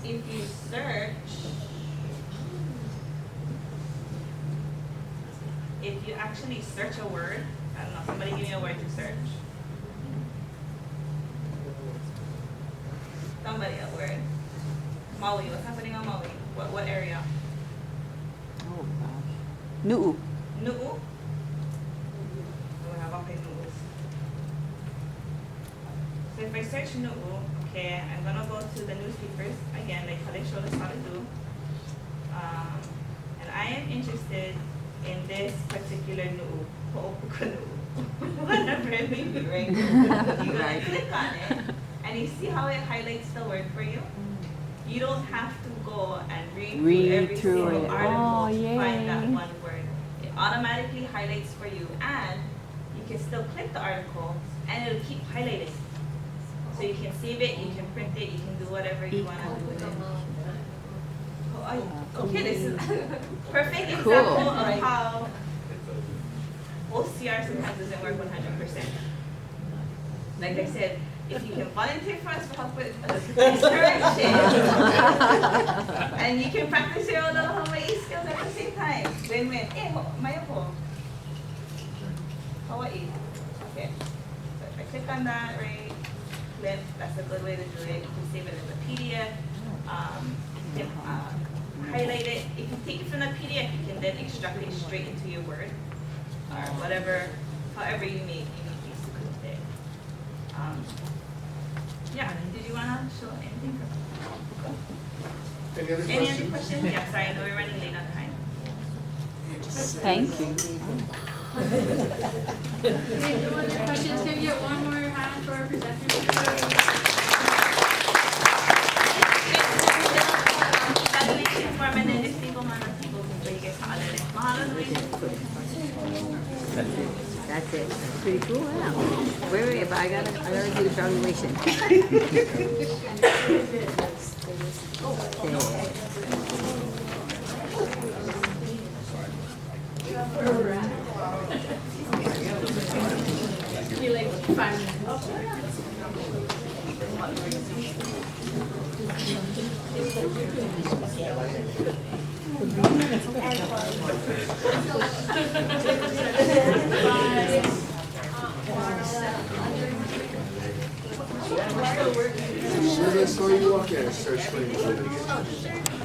if you search, if you actually search a word, I don't know, somebody give me a word to search. Somebody a word. Maui, what's happening on Maui? What area? Oh gosh. Nu'u. Nu'u? We have all kinds of nu'us. So if I search Nu'u, okay, I'm gonna go to the newspapers again, like how they showed us how to do. And I am interested in this particular Nu'u, Papakilo Nu'u. Whatever it may be, right? You're gonna click on it, and you see how it highlights the word for you? You don't have to go and read through every single article to find that one word. It automatically highlights for you, and you can still click the article, and it'll keep highlighting. So you can save it, you can print it, you can do whatever you want to do with it. Okay, this is perfect example of how OCR sometimes doesn't work 100%. Like I said, if you can volunteer for us to help with correction, and you can practice your own little Hawaii skills at the same time. Win-win. Eh, maya po. Hawaii. Okay. So if I click on that, right, clip, that's a good way to do it. You can save it as a PDF. You can highlight it. If you take it from the PDF, you can then extract it straight into your Word, or whatever, however you make use of it. Yeah, did you want to show anything? Any other Any questions? other questions? Yeah, sorry, I know we're running late on time. Thank you. Okay, no other questions? Can we get one more hand for our presenter? Evaluation form, and then just people, people before you get to other. Mahalo nui. That's it. Pretty cool, yeah. Wait, but I gotta do the evaluation. Be like 5 minutes. As soon as I saw you walk in, I started screaming.